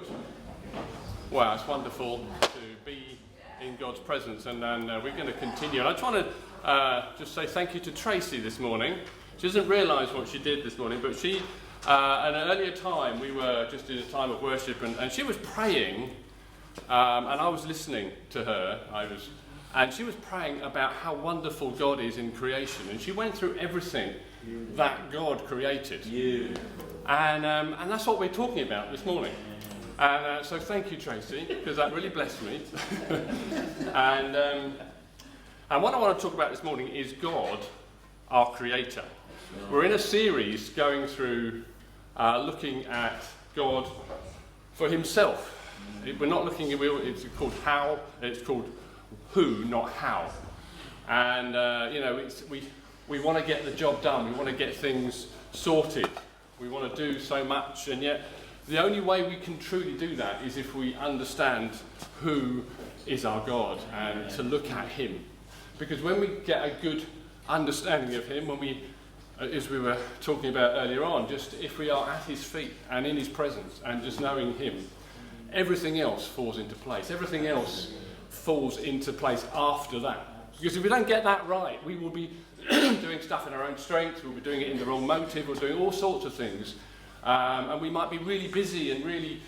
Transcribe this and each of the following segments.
Good. Well, it's wonderful to be in God's presence, and we're going to continue. And I just want to just say thank you to Tracy this morning. She doesn't realise what she did this morning, but she, at an earlier time, we were just in a time of worship, and she was praying, and I was listening to her. And she was praying about how wonderful God is in creation, and she went through everything that God created. And that's what we're talking about this morning. And so thank you, Tracy, because that really blessed me. and what I want to talk about this morning is God, our Creator. We're in a series going through looking at God for Himself. We're not looking at it's called how, it's called who, not how. And we want to get the job done. We want to get things sorted. We want to do so much, and yet the only way we can truly do that is if we understand who is our God and to look at Him. Because when we get a good understanding of Him, when we, as we were talking about earlier on, just if we are at His feet and in His presence and just knowing Him, everything else falls into place. Everything else falls into place after that. Because if we don't get that right, we will be doing stuff in our own strength, we'll be doing it in the wrong motive, we're doing all sorts of things. And we might be really busy and really,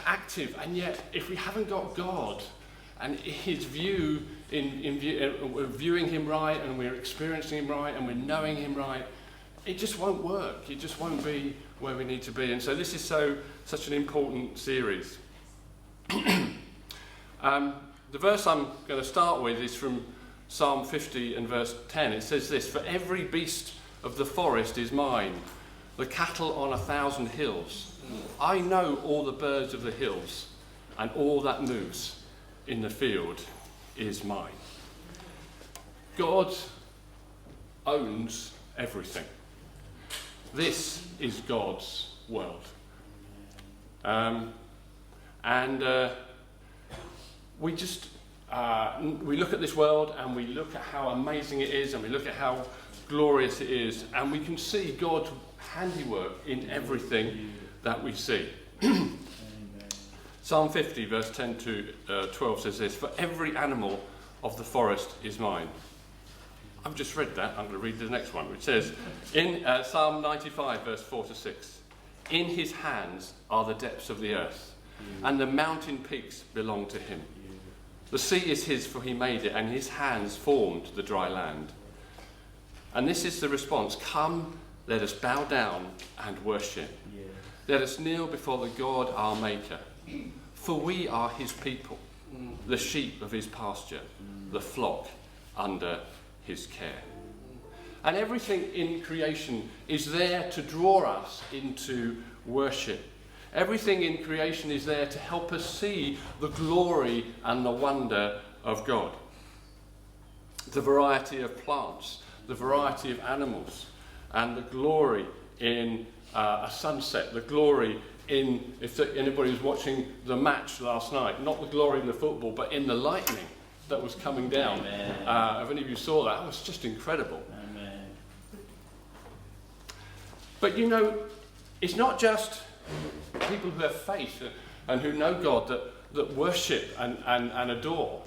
active. And yet, if we haven't got God and His view, we're viewing Him right, and we're experiencing Him right, and we're knowing Him right, it just won't work. It just won't be where we need to be. And so this is such an important series. The verse I'm going to start with is from Psalm 50 and verse 10. It says this: "For every beast of the forest is mine, the cattle on 1,000 hills. I know all the birds of the hills, and all that moves in the field is mine." God owns everything. This is God's world. We look at this world and we look at how amazing it is, and we look at how glorious it is, and we can see God's handiwork in everything that we see. Psalm 50 verse 10 to 12 says this: "For every animal of the forest is mine." I've just read that. I'm going to read the next one, which says in Psalm 95 verse 4 to 6, "In His hands are the depths of the earth, and the mountain peaks belong to Him. The sea is His, for He made it, and His hands formed the dry land." And this is the response: "Come, let us bow down and worship. Let us kneel before the God our Maker. For we are His people, the sheep of His pasture, the flock under His care." And everything in creation is there to draw us into worship. Everything in creation is there to help us see the glory and the wonder of God. The variety of plants, the variety of animals, and the glory in a sunset, the glory in, if anybody was watching the match last night, not the glory in the football, but in the lightning that was coming down. If any of you saw that, it was just incredible. Amen. But it's not just people who have faith and who know God that worship and adore.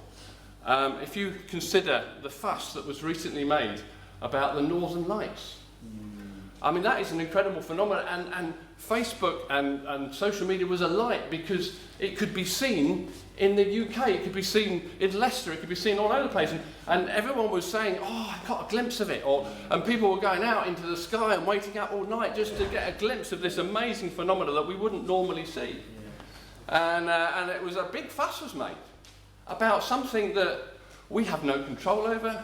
If you consider the fuss that was recently made about the Northern Lights, I mean, that is an incredible phenomenon, and Facebook and social media was alight because it could be seen in the UK, it could be seen in Leicester, it could be seen all over the place, and everyone was saying, "Oh, I got a glimpse of it," and people were going out into the sky and waiting up all night just to get a glimpse of this amazing phenomenon that we wouldn't normally see. And it was a big fuss was made about something that we have no control over.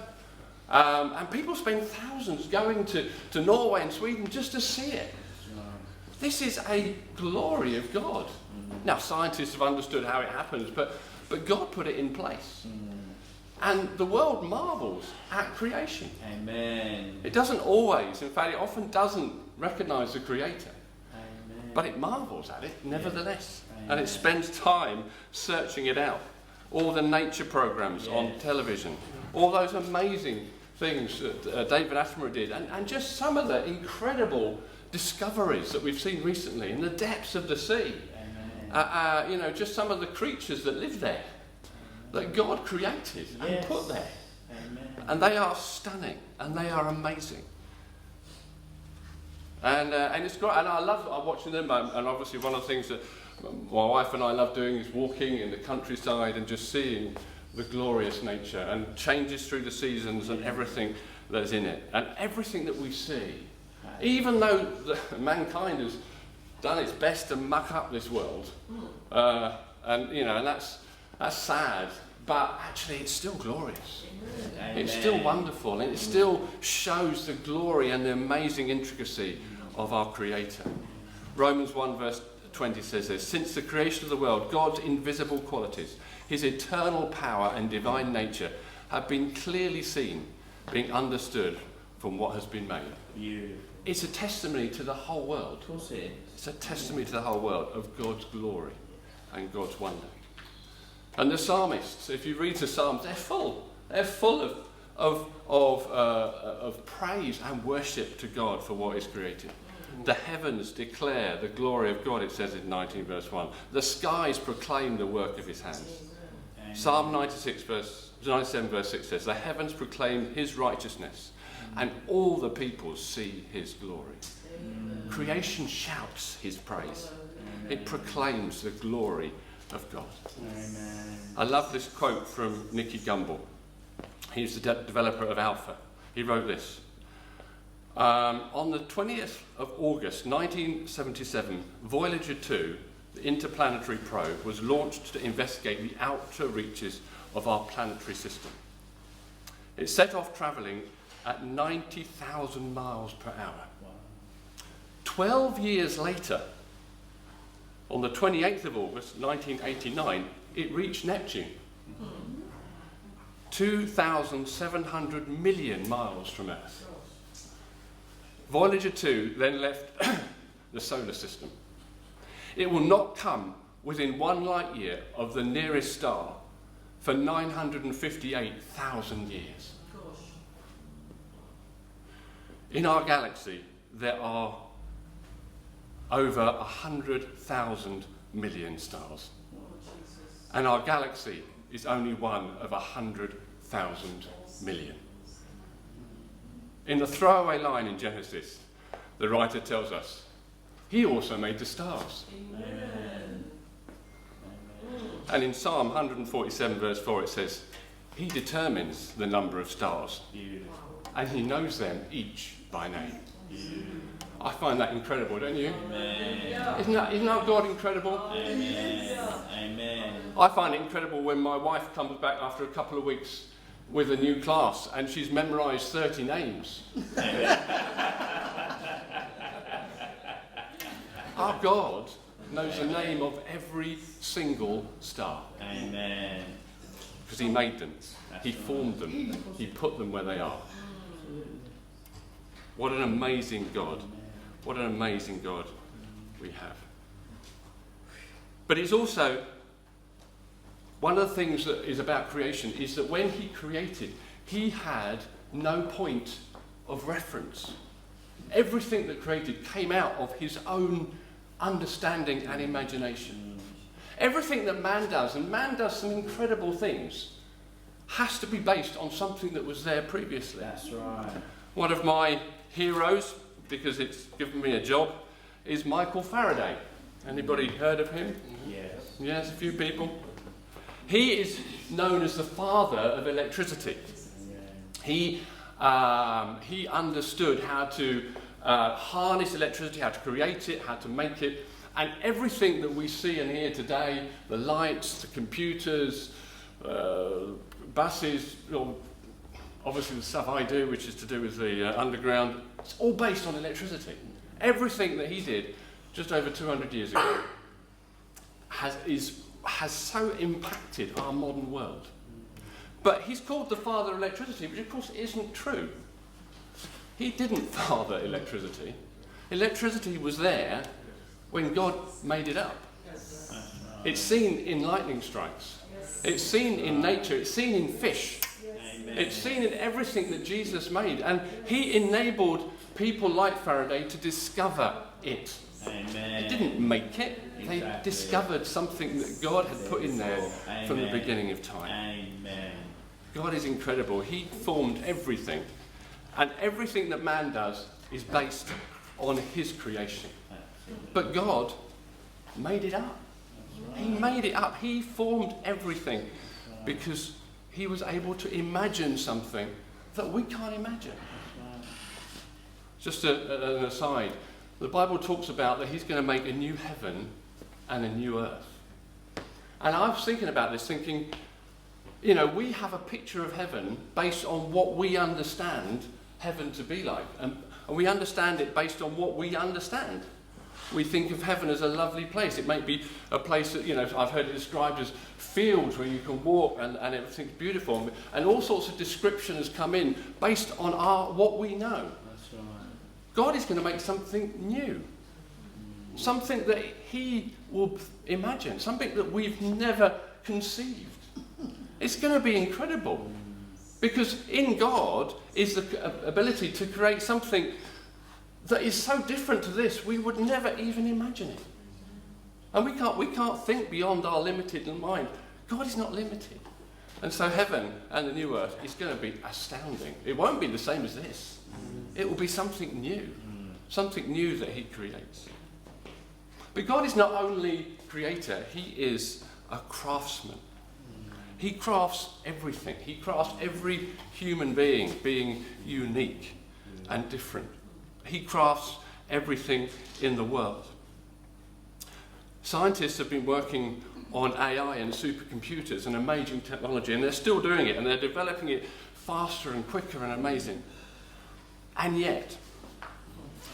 And people spend thousands going to Norway and Sweden just to see it. This is a glory of God. Now, scientists have understood how it happens, but God put it in place. And the world marvels at creation. Amen. It doesn't always, in fact, it often doesn't recognise the Creator. Amen. But it marvels at it, nevertheless. Amen. And it spends time searching it out. All the nature programs on television, all those amazing things that David Attenborough did, and just some of the incredible discoveries that we've seen recently in the depths of the sea. Amen. just some of the creatures that live there, that God created and Yes. put there. Amen. And they are stunning, and they are amazing. And it's great, and I love watching them, and obviously one of the things that my wife and I love doing is walking in the countryside and just seeing the glorious nature and changes through the seasons and everything that's in it. And everything that we see, even though mankind has done its best to muck up this world, and that's sad, but actually it's still glorious. Amen. It's still wonderful, and it still shows the glory and the amazing intricacy of our Creator. Romans 1 verse 20 says this: since the creation of the world, God's invisible qualities, his eternal power and divine nature have been clearly seen, being understood from what has been made. Beautiful. It's a testimony to the whole world. Of course it is. It's a testimony to the whole world of God's glory and God's wonder. And the psalmists, if you read the Psalms, they're full of praise and worship to God for what is created. The heavens declare the glory of God, it says in 19 verse 1. The skies proclaim the work of his hands. Amen. Psalm 97 verse 6 says, the heavens proclaim his righteousness, and all the peoples see his glory. Creation shouts his praise. It proclaims the glory of God. Amen. I love this quote from Nicky Gumbel. He's the developer of Alpha. He wrote this. On the 20th of August 1977, Voyager 2, the interplanetary probe, was launched to investigate the outer reaches of our planetary system. It set off travelling at 90,000 miles per hour. Wow. 12 years later, on the 28th of August 1989, it reached Neptune. 2,700 million miles from Earth. Voyager 2 then left the solar system. It will not come within 1 light year of the nearest star for 958,000 years. In our galaxy, there are over 100,000 million stars. And our galaxy is only one of 100,000 million. In the throwaway line in Genesis, the writer tells us, he also made the stars. Amen. And in Psalm 147 verse 4 it says, he determines the number of stars, Beautiful. and he knows them each by name. Beautiful. I find that incredible, don't you? Amen. Isn't that God incredible? Amen. Amen. I find it incredible when my wife comes back after a couple of weeks with a new class and she's memorised 30 names. Our God knows the name of every single star Amen. because he made them, he formed them, he put them where they are. What an amazing God. What an amazing God we have. But it's also, one of the things that is about creation is that when he created, he had no point of reference. Everything that created came out of his own understanding and imagination. Everything that man does, and man does some incredible things, has to be based on something that was there previously. That's right. One of my heroes, because it's given me a job, is Michael Faraday. Anybody heard of him? Yes. Yes, a few people. He is known as the father of electricity. Amen. He understood how to harness electricity, how to create it, how to make it, and everything that we see and hear today, the lights, the computers, buses, obviously the stuff I do, which is to do with the underground, it's all based on electricity. Everything that he did just over 200 years ago has so impacted our modern world. But he's called the father of electricity, which of course isn't true. He didn't father electricity. Electricity was there when God made it up. It's seen in lightning strikes. It's seen in nature. It's seen in fish. Amen. It's seen in everything that Jesus made. And he enabled people like Faraday to discover it. Amen. He didn't make it. They Exactly. discovered something that God had put in there from the Amen. beginning of time. Amen. God is incredible. He formed everything. And everything that man does is based on his creation. Absolutely. But God made it up. That's He right. made it up. He formed everything That's right. because he was able to imagine something that we can't imagine. That's right. Just an aside, the Bible talks about that he's going to make a new heaven and a new earth. And I was thinking about this, thinking, you know, we have a picture of heaven based on what we understand heaven to be like. And we understand it based on what we understand. We think of heaven as a lovely place. It may be a place that, you know, I've heard it described as fields where you can walk and everything's beautiful. And all sorts of descriptions come in based on what we know. That's right. God is going to make something new. Something that he will imagine. Something that we've never conceived. It's going to be incredible. Because in God is the ability to create something that is so different to this, we would never even imagine it. And we can't think beyond our limited mind. God is not limited. And so heaven and the new earth is going to be astounding. It won't be the same as this. It will be something new. Something new that he creates. But God is not only creator, he is a craftsman. He crafts everything. He crafts every human being unique and different. He crafts everything in the world. Scientists have been working on AI and supercomputers and amazing technology, and they're still doing it, and they're developing it faster and quicker and amazing. And yet,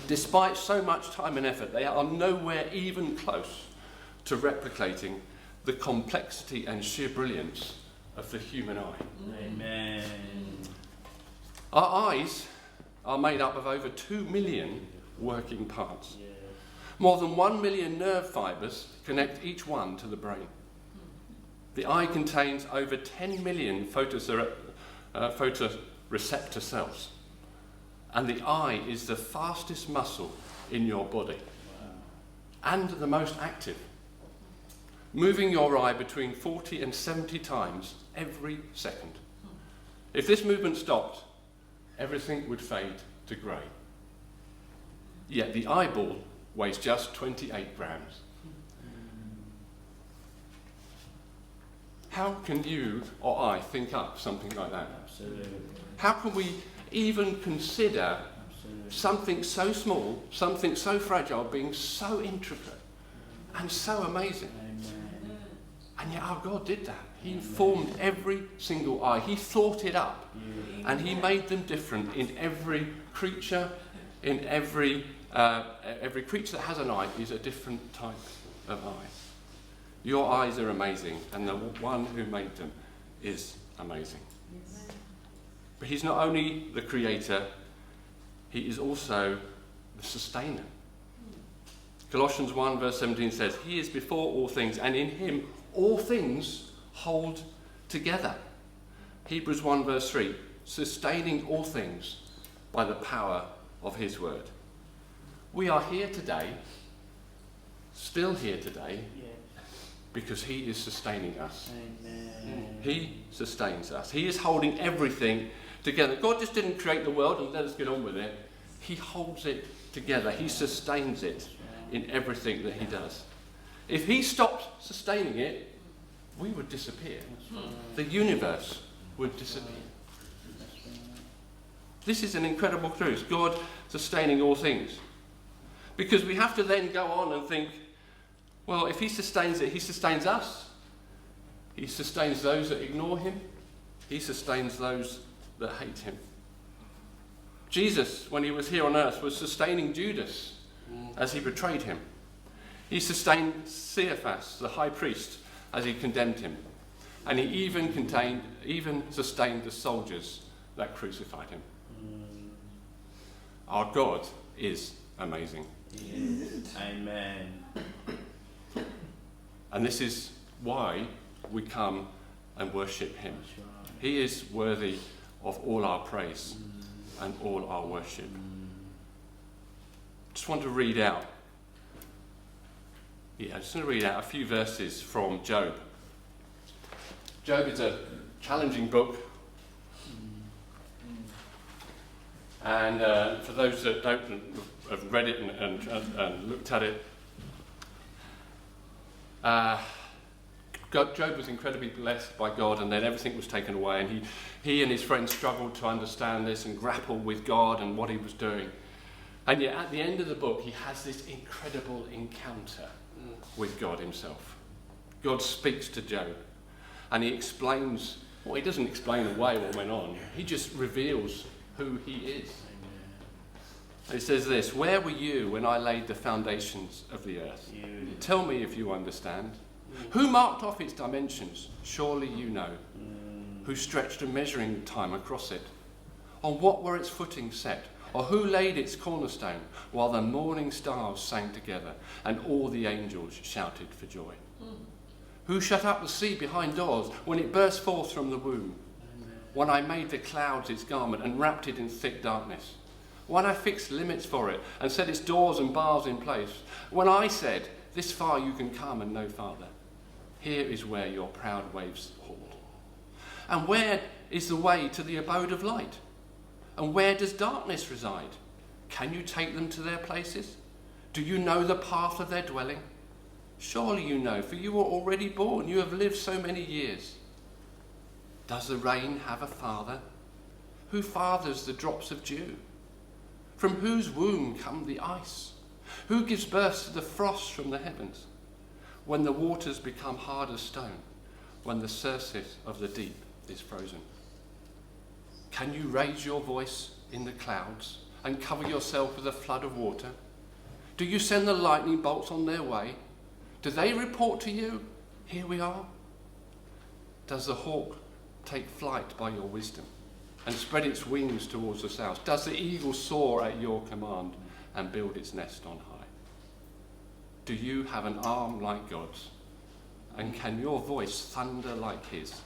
despite so much time and effort, they are nowhere even close to replicating the complexity and sheer brilliance of the human eye. Amen. Our eyes are made up of over 2 million working parts. Yes. More than 1 million nerve fibres connect each one to the brain. The eye contains over 10 million photoreceptor cells. And the eye is the fastest muscle in your body and the most active, moving your eye between 40 and 70 times every second. If this movement stopped, everything would fade to grey. Yet the eyeball weighs just 28 grams. How can you or I think up something like that? Absolutely. How can we even consider Absolutely. something so small, something so fragile, being so intricate and so amazing? Amen. And yet our God did that. He formed every single eye. He thought it up. And he made them different in every creature. In every creature that has an eye is a different type of eye. Your eyes are amazing, and the one who made them is amazing. But he's not only the creator, he is also the sustainer. Colossians 1 verse 17 says, he is before all things, and in him all things hold together. Hebrews 1 verse 3, sustaining all things by the power of his word. We are here today, still here today, Yes. because he is sustaining us. Amen. He sustains us. He is holding everything together. God just didn't create the world and let us get on with it. He holds it together. He sustains it in everything that he does. If he stopped sustaining it, we would disappear. The universe would disappear. This is an incredible truth. God sustaining all things. Because we have to then go on and think, well, if he sustains it, he sustains us. He sustains those that ignore him. He sustains those that hate him. Jesus, when he was here on earth, was sustaining Judas as he betrayed him. He sustained Caiaphas, the high priest, as he condemned him. And he even sustained the soldiers that crucified him. Our God is amazing. Yes. Amen. And this is why we come and worship him. That's right. He is worthy of all our praise and all our worship. Just want to read out. Yeah, I'm just going to read out a few verses from Job. Job is a challenging book. And for those that don't have read it and looked at it, Job was incredibly blessed by God, and then everything was taken away, and he and his friends struggled to understand this and grapple with God and what he was doing. And yet at the end of the book, he has this incredible encounter with God himself. God speaks to Job, and he explains, well, he doesn't explain away what went on, he just reveals who he is. And it says this: "Where were you when I laid the foundations of the earth? Tell me if you understand. Who marked off its dimensions? Surely you know. Who stretched a measuring time across it? On what were its footings set? Or who laid its cornerstone while the morning stars sang together and all the angels shouted for joy? Who shut up the sea behind doors when it burst forth from the womb? When I made the clouds its garment and wrapped it in thick darkness? When I fixed limits for it and set its doors and bars in place? When I said, this far you can come and no farther? Here is where your proud waves hold. And where is the way to the abode of light? And where does darkness reside? Can you take them to their places? Do you know the path of their dwelling? Surely you know, for you were already born. You have lived so many years. Does the rain have a father? Who fathers the drops of dew? From whose womb come the ice? Who gives birth to the frost from the heavens? When the waters become hard as stone, when the surface of the deep is frozen. Can you raise your voice in the clouds and cover yourself with a flood of water? Do you send the lightning bolts on their way? Do they report to you, here we are? Does the hawk take flight by your wisdom and spread its wings towards the south? Does the eagle soar at your command and build its nest on high? Do you have an arm like God's? And can your voice thunder like his?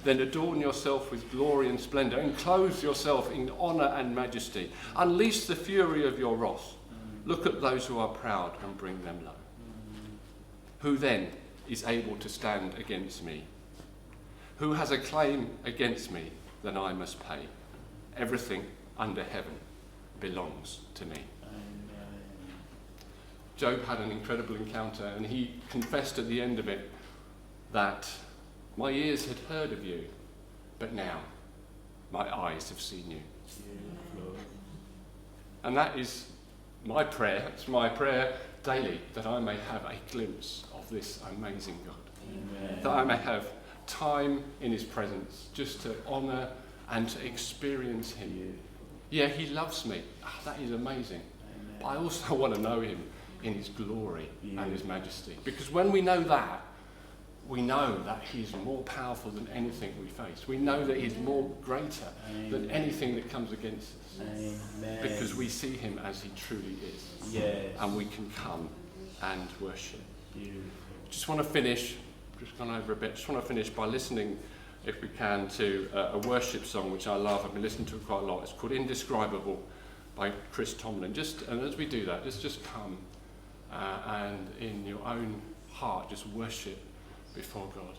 Then adorn yourself with glory and splendour, and clothe yourself in honour and majesty. Unleash the fury of your wrath. Look at those who are proud and bring them low. Who then is able to stand against me? Who has a claim against me that I must pay? Everything under heaven belongs to me." Job had an incredible encounter, and he confessed at the end of it that my ears had heard of you, but now my eyes have seen you. And that is my prayer. It's my prayer daily, that I may have a glimpse of this amazing God. Amen. That I may have time in his presence just to honour and to experience him. Yeah, he loves me. That is amazing. Amen. But I also want to know him in his glory and his majesty. Because when we know that, we know that he's more powerful than anything we face. We know that he's more greater than anything that comes against us. Amen. Because we see him as he truly is. Yes. And we can come and worship. Just want to finish, just gone over a bit, just want to finish by listening, if we can, to a worship song which I love. I've been listening to it quite a lot. It's called Indescribable by Chris Tomlin. And as we do that, just come and in your own heart, just worship before God.